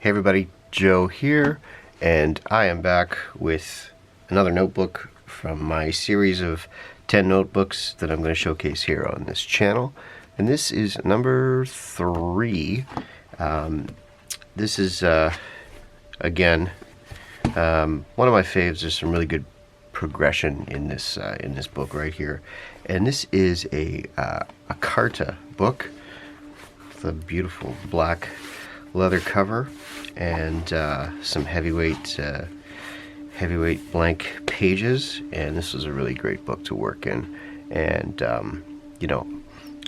Hey everybody, Joe here, and I am back with another notebook from my series of 10 notebooks that I'm going to showcase here on this channel. And this is number 3. This is, again, one of my faves. There's some really good progression in this book right here. And this is a Carta book with a beautiful black leather cover and some heavyweight blank pages, and this was a really great book to work in. And you know,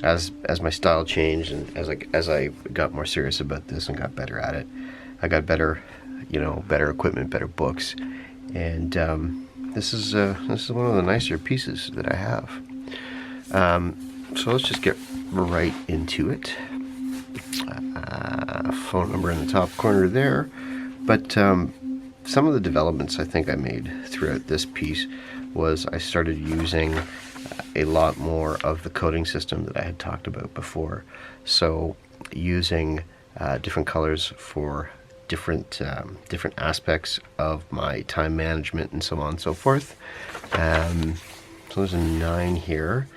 as my style changed and as I got more serious about this and got better at it, I got better equipment, better books, and this is one of the nicer pieces that I have. So let's just get right into it. Phone number in the top corner there, but some of the developments I think I made throughout this piece was I started using a lot more of the coding system that I had talked about before. So using different colors for different aspects of my time management and so on and so forth. So there's a 9 here.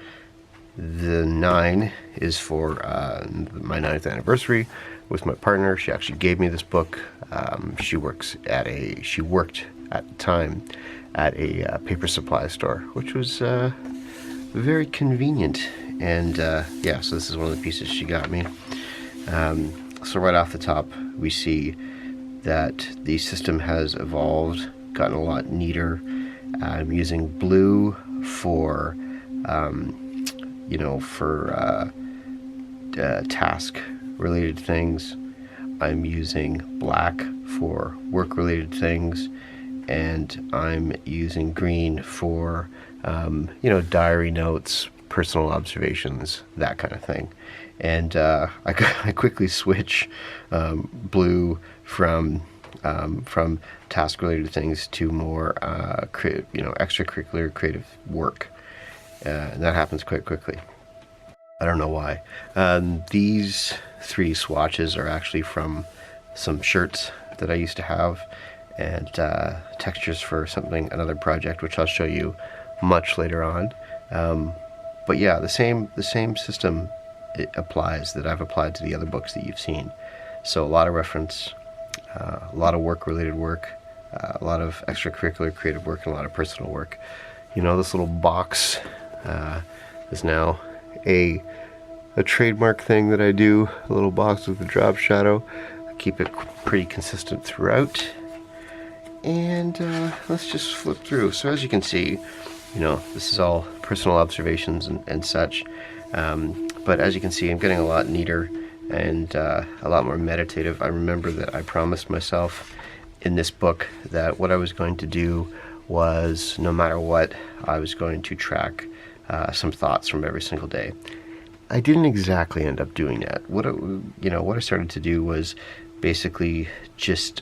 The 9 is for my 9th anniversary with my partner. She actually gave me this book. She worked at the time at a paper supply store, which was very convenient. And yeah, so this is one of the pieces she got me. So right off the top, we see that the system has evolved, gotten a lot neater. I'm using blue for task related things. I'm using black for work related things, and I'm using green for diary notes, personal observations, that kind of thing. And I quickly switch blue from task related things to more extracurricular creative work. And that happens quite quickly. I don't know why. These 3 swatches are actually from some shirts that I used to have, and textures for another project, which I'll show you much later on. But yeah, the same system applies that I've applied to the other books that you've seen. So a lot of reference, a lot of work-related work, a lot of extracurricular creative work, and a lot of personal work. This little box is now a trademark thing that I do, a little box with a drop shadow. I keep it pretty consistent throughout. And let's just flip through. So as you can see, this is all personal observations and such. But as you can see, I'm getting a lot neater and a lot more meditative. I remember that I promised myself in this book that what I was going to do was, no matter what, I was going to track some thoughts from every single day. I didn't exactly end up doing that. What I started to do was basically just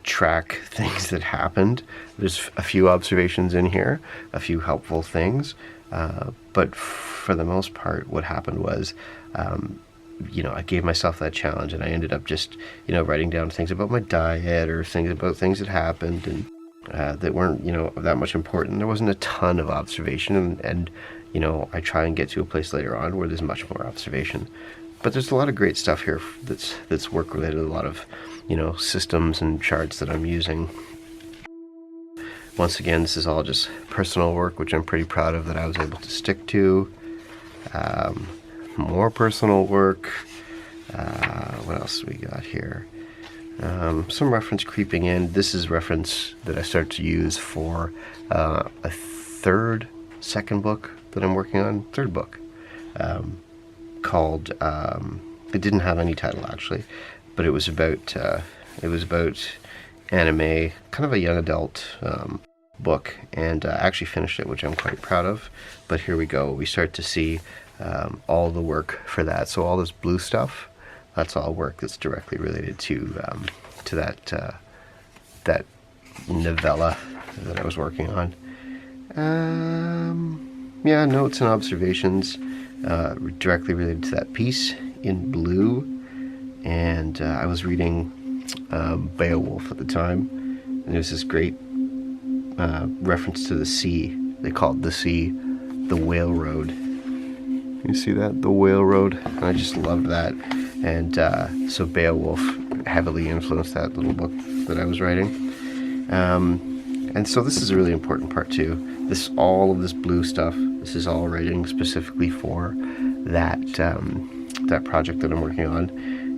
track things that happened. There's a few observations in here, a few helpful things, but for the most part, what happened was I gave myself that challenge, and I ended up just writing down things about my diet or things that happened and that weren't that much important. There wasn't a ton of observation, and I try and get to a place later on where there's much more observation. But there's a lot of great stuff here that's work related, a lot of systems and charts that I'm using. Once again, this is all just personal work, which I'm pretty proud of that I was able to stick to. More personal work. What else we got here? Some reference creeping in. This is reference that I start to use for a second book that I'm working on, third book, called, it didn't have any title actually, but it was about anime, kind of a young adult book, and I actually finished it, which I'm quite proud of. But here we go. We start to see all the work for that. So all this blue stuff, that's all work that's directly related to that novella that I was working on. Yeah, notes and observations directly related to that piece in blue, and I was reading Beowulf at the time, and there's this great reference to the sea. They call it the sea, the whale road. You see that? The whale road. And I just loved that. And so Beowulf heavily influenced that little book that I was writing. And so this is a really important part too. All of this blue stuff, this is all writing specifically for that that project that I'm working on.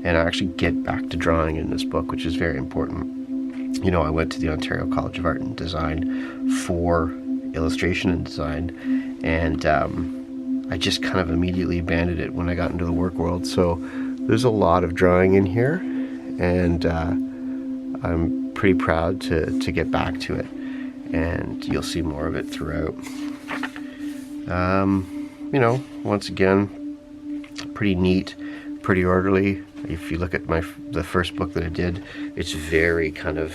And I actually get back to drawing in this book, which is very important. You know, I went to the Ontario College of Art and Design for illustration and design, and I just kind of immediately abandoned it when I got into the work world. So there's a lot of drawing in here, and I'm pretty proud to get back to it, and you'll see more of it throughout. You know, once again, pretty neat, pretty orderly. If you look at the first book that I did, it's very kind of,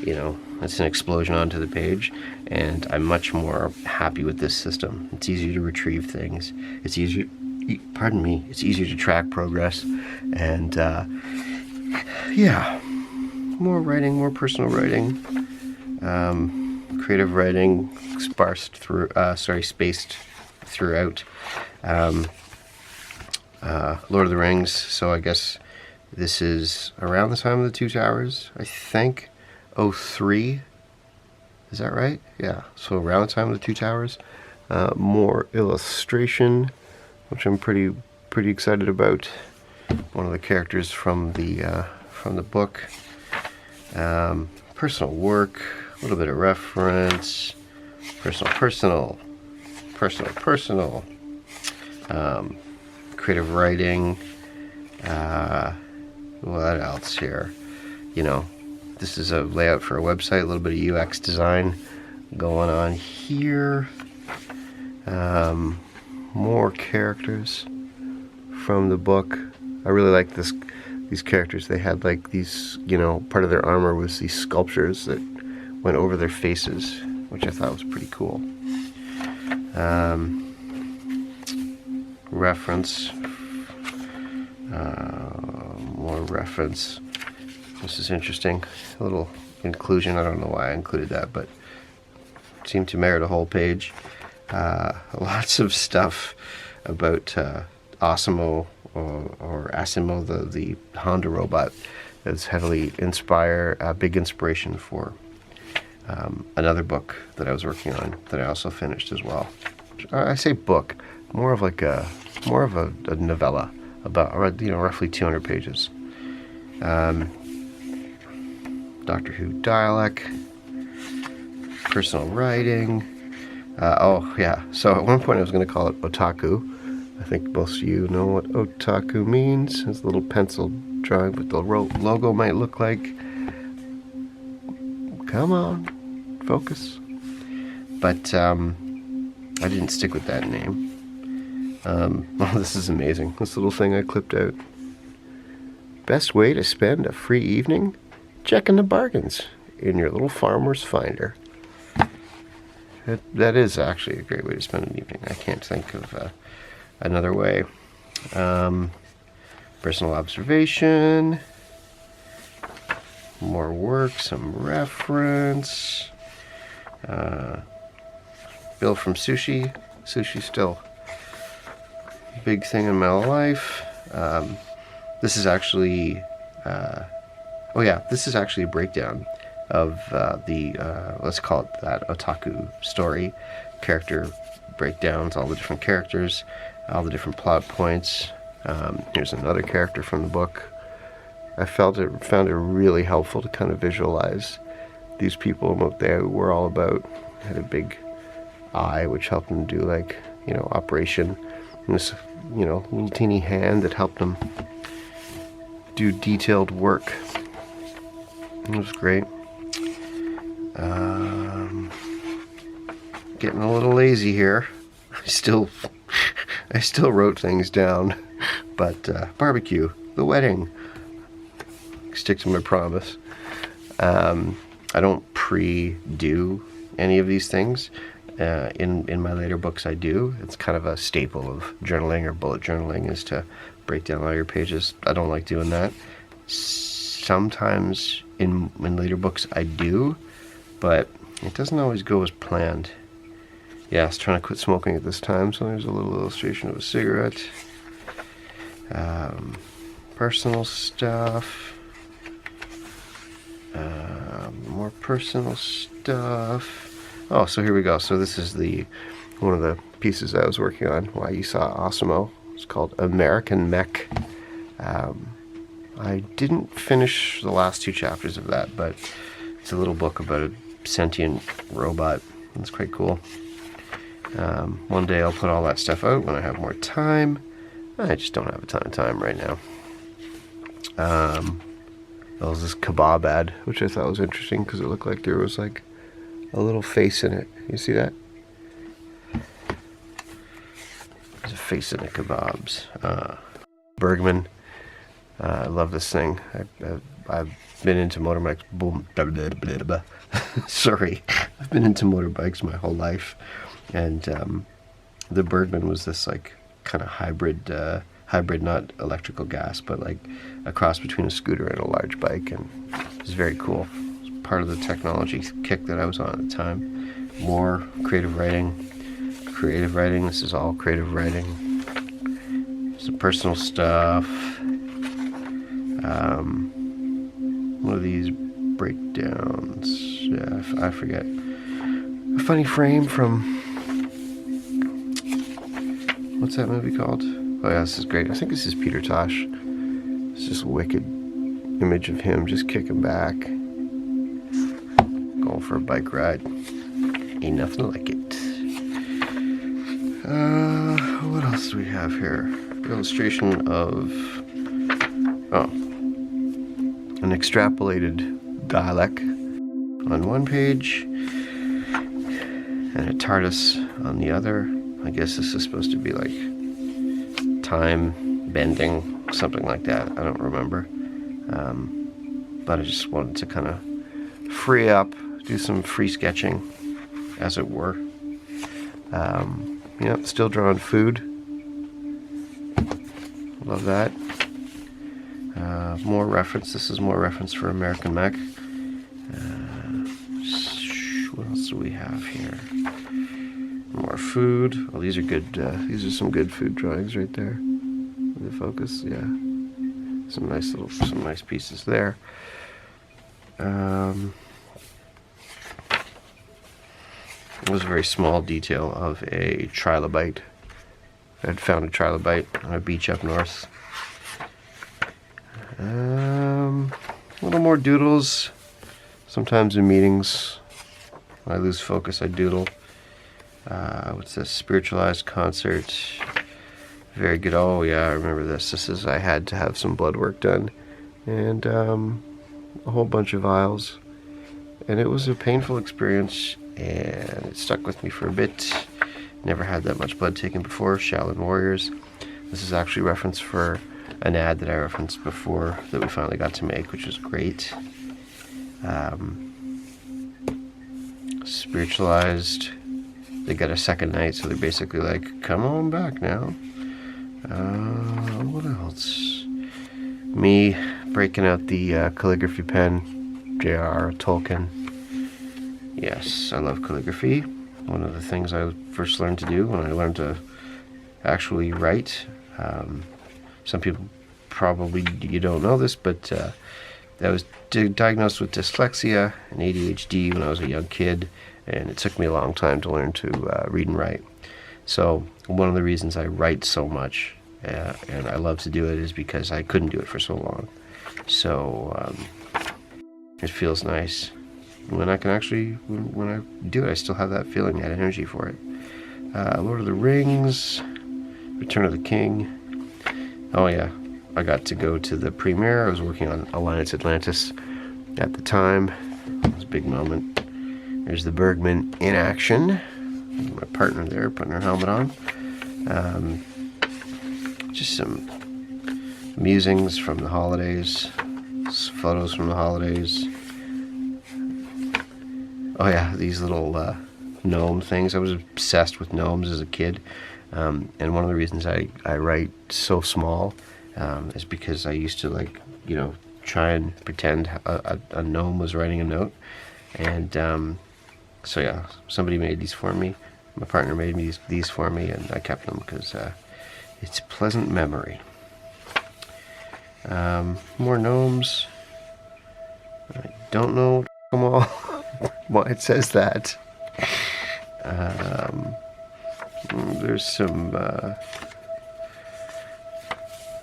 you know, it's an explosion onto the page, and I'm much more happy with this system. It's easier to retrieve things. It's easier, it's easier to track progress, and yeah, more writing, more personal writing, creative writing, spaced throughout. Lord of the Rings, so I guess this is around the time of the Two Towers, I think. 03, is that right? Yeah, so around the time of the Two Towers. More illustration, which I'm pretty excited about. One of the characters from the book. Personal work, a little bit of reference, personal. Creative writing. What else here? You know, this is a layout for a website, a little bit of UX design going on here. More characters from the book. I really like these characters. They had like these, you know, part of their armor was these sculptures that went over their faces, which I thought was pretty cool. Reference. More reference. This is interesting. A little inclusion. I don't know why I included that, but it seemed to merit a whole page. Lots of stuff about Osimo or Asimo, the Honda robot. That's heavily big inspiration for another book that I was working on that I also finished as well. I say book, more of a novella about, you know, roughly 200 pages. Doctor Who dialect, personal writing. Oh yeah, so at one point I was going to call it otaku. I think most of you know what otaku means. It's a little pencil drawing what the logo might look like. Come on, focus. But I didn't stick with that name. Oh, this is amazing. This little thing I clipped out. Best way to spend a free evening? Checking the bargains in your little farmer's finder. That is actually a great way to spend an evening. I can't think of another way. Personal observation. More work, some reference. Bill from Sushi. Sushi still a big thing in my life. This is actually this is actually a breakdown of let's call it that otaku story, character breakdowns, all the different characters, all the different plot points. Here's another character from the book. I found it really helpful to kind of visualize these people and what they were all about. Had a big eye, which helped them do, like, you know, operation, and this, you know, little teeny hand that helped them do detailed work. It was great. Getting a little lazy here. I still wrote things down, but barbecue, the wedding. Stick to my promise. I don't pre-do any of these things. In my later books I do. It's kind of a staple of journaling or bullet journaling is to break down all your pages. I don't like doing that. Sometimes in later books I do, but it doesn't always go as planned. Yeah, I was trying to quit smoking at this time, so there's a little illustration of a cigarette. Personal stuff. More personal stuff. Oh, so here we go. So this is one of the pieces I was working on while you saw Osimo. It's called American Mech. I didn't finish the last 2 chapters of that, but it's a little book about a sentient robot. It's quite cool. One day I'll put all that stuff out when I have more time. I just don't have a ton of time right now. There was this kebab ad, which I thought was interesting because it looked like there was like a little face in it. You see that? There's a face in the kebabs. Bergman. I love this thing. I've been into motorbikes. Boom. Sorry. I've been into motorbikes my whole life. And the Bergman was this like kind of hybrid, not electrical gas, but like a cross between a scooter and a large bike. And it was very cool. It was part of the technology kick that I was on at the time. More creative writing. This is all creative writing. Some personal stuff. One of these breakdowns. Yeah, I forget. A funny frame from, what's that movie called? Oh yeah, this is great. I think this is Peter Tosh. It's just a wicked image of him just kicking back, going for a bike ride. Ain't nothing like it. What else do we have here? Illustration of, an extrapolated dialect on one page and a TARDIS on the other. I guess this is supposed to be like time bending, something like that. I don't remember. But I just wanted to kind of free up, do some free sketching, as it were. Still drawing food. Love that. More reference. This is more reference for American Mech. What else do we have here? More food. Oh, these are good. These are some good food drawings right there. The focus, yeah. Some nice pieces there. It was a very small detail of a trilobite. I'd found a trilobite on a beach up north. A little more doodles. Sometimes in meetings, when I lose focus, I doodle. What's this? Spiritualized concert. Very good. Oh yeah, I remember this. I had to have some blood work done, and a whole bunch of vials, and it was a painful experience, and it stuck with me for a bit. Never had that much blood taken before. Shaolin Warriors. This is actually reference for an ad that I referenced before that we finally got to make, which was great. Spiritualized. They got a second night, so they're basically like, come on back now. What else? Me breaking out the calligraphy pen. J.R. Tolkien. Yes, I love calligraphy. One of the things I first learned to do when I learned to actually write. Some people probably, you don't know this, but I was diagnosed with dyslexia and ADHD when I was a young kid, and it took me a long time to learn to read and write. So one of the reasons I write so much, and I love to do it, is because I couldn't do it for so long. So it feels nice. When I can actually, when I do it, I still have that feeling, that energy for it. Lord of the Rings, Return of the King. Oh yeah, I got to go to the premiere. I was working on Alliance Atlantis at the time. It was a big moment. There's the Bergman in action. My partner there putting her helmet on. Just some musings from the holidays, photos from the holidays. Oh yeah, these little gnome things. I was obsessed with gnomes as a kid, and one of the reasons I write so small is because I used to, like, you know, try and pretend a gnome was writing a note. And so yeah, somebody made these for me. My partner made me these for me, and I kept them because it's a pleasant memory. More gnomes. I don't know them all. Why it says that. There's some,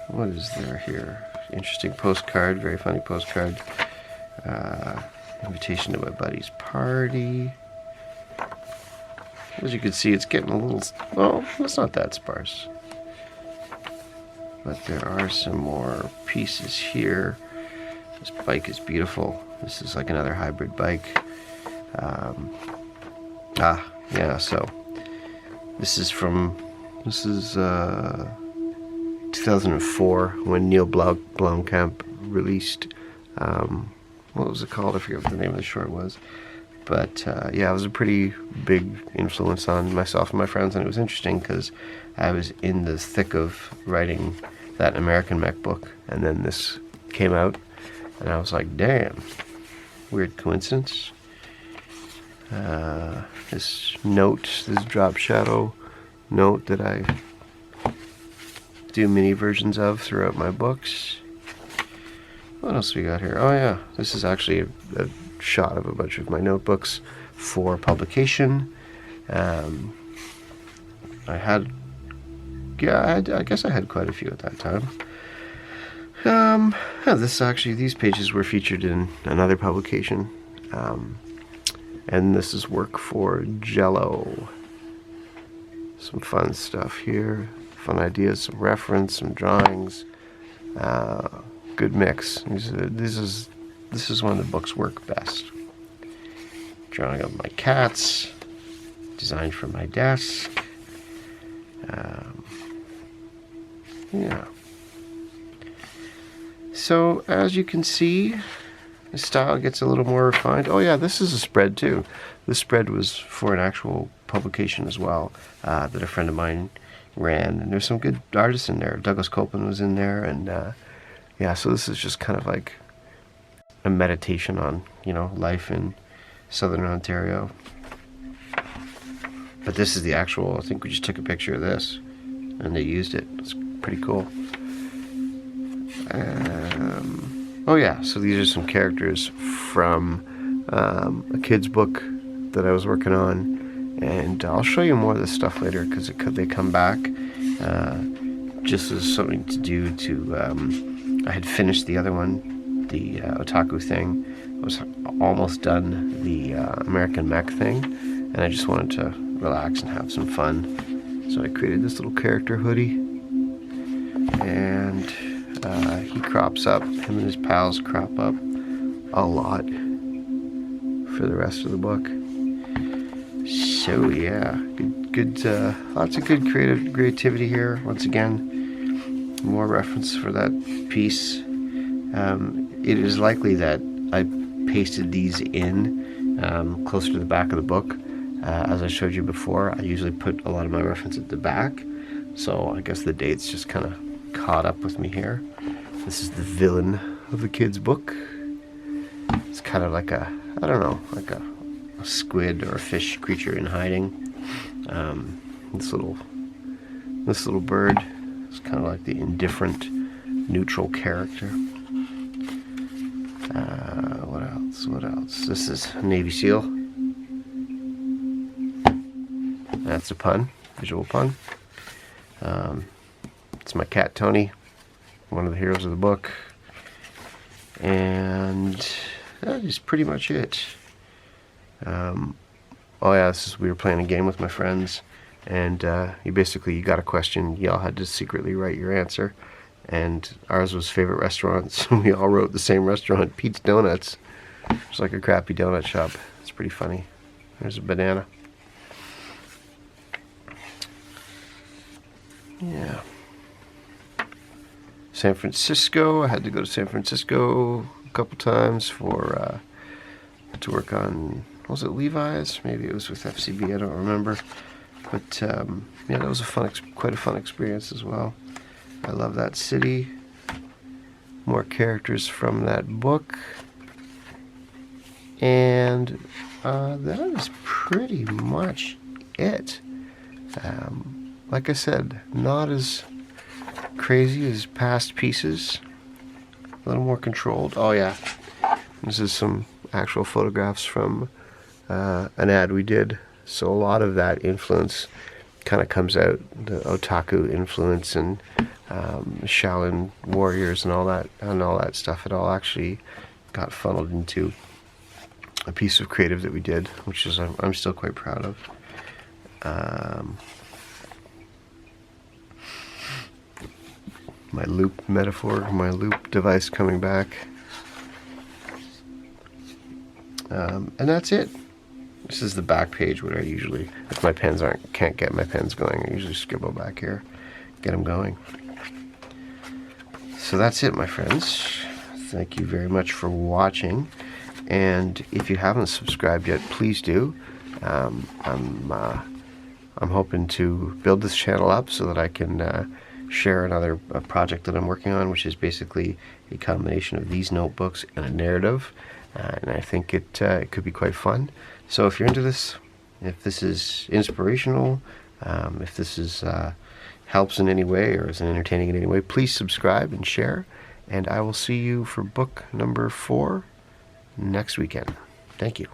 what is there here? Interesting postcard, very funny postcard. Invitation to my buddy's party. As you can see, it's getting a little, well, it's not that sparse. But there are some more pieces here. This bike is beautiful. This is like another hybrid bike. Yeah, so this is 2004 when Neil Blomkamp released, what was it called? I forget what the name of the short was. But yeah, it was a pretty big influence on myself and my friends, and it was interesting because I was in the thick of writing that American Mech book, and then this came out, and I was like, damn, weird coincidence. This note, this drop shadow note that I do mini versions of throughout my books. What else we got here? Oh yeah, this is actually a shot of a bunch of my notebooks for publication. I guess I had quite a few at that time. Yeah, these pages were featured in another publication. And this is work for Jello. Some fun stuff here. Fun ideas, some reference, some drawings. Good mix. This is when the books work best. Drawing of my cats. Designed for my desk. Yeah. So, as you can see, the style gets a little more refined. Oh yeah, this is a spread too. This spread was for an actual publication as well, that a friend of mine ran. And there's some good artists in there. Douglas Copeland was in there, and yeah, so this is just kind of like a meditation on, you know, life in Southern Ontario. But this is the actual, I think we just took a picture of this, and they used it. It's pretty cool. Oh yeah, so these are some characters from a kid's book that I was working on, and I'll show you more of this stuff later because they come back just as something to do to, I had finished the other one, the otaku thing. I was almost done the American Mech thing, and I just wanted to relax and have some fun. So I created this little character hoodie, and he crops up, him and his pals crop up a lot for the rest of the book. So yeah, good, lots of good creativity here. Once again, more reference for that piece. It is likely that I pasted these in closer to the back of the book. As I showed you before, I usually put a lot of my reference at the back, so I guess the dates just kind of caught up with me here. This is the villain of the kid's book. It's kind of like a, I don't know, like a squid or a fish creature in hiding. This little bird is kind of like the indifferent, neutral character. What else? This is a Navy SEAL. That's a pun, visual pun. It's my cat Tony, one of the heroes of the book. And that is pretty much it. Oh yeah, we were playing a game with my friends, and you got a question, you all had to secretly write your answer, and ours was favorite restaurants. We all wrote the same restaurant, Pete's Donuts. It's like a crappy donut shop. It's pretty funny. There's a banana. Yeah. San Francisco. I had to go to San Francisco a couple times to work on, was it Levi's? Maybe it was with FCB, I don't remember. But yeah, that was quite a fun experience as well. I love that city. More characters from that book. And that is pretty much it. Like I said, not as crazy as past pieces. A little more controlled. Oh yeah, this is some actual photographs from an ad we did. So a lot of that influence kind of comes out, the otaku influence and Shaolin warriors and all that stuff. It all actually got funneled into a piece of creative that we did, which is I'm still quite proud of. My loop metaphor, my loop device coming back. And that's it. This is the back page where I usually, if my pens can't get my pens going, I usually scribble back here, get them going. So that's it, my friends. Thank you very much for watching. And if you haven't subscribed yet, please do. I'm hoping to build this channel up so that I can share another project that I'm working on, which is basically a combination of these notebooks and a narrative. And I think it could be quite fun. So if you're into this, if this is inspirational, if this is helps in any way or is entertaining in any way, please subscribe and share. And I will see you for book number 4 next weekend. Thank you.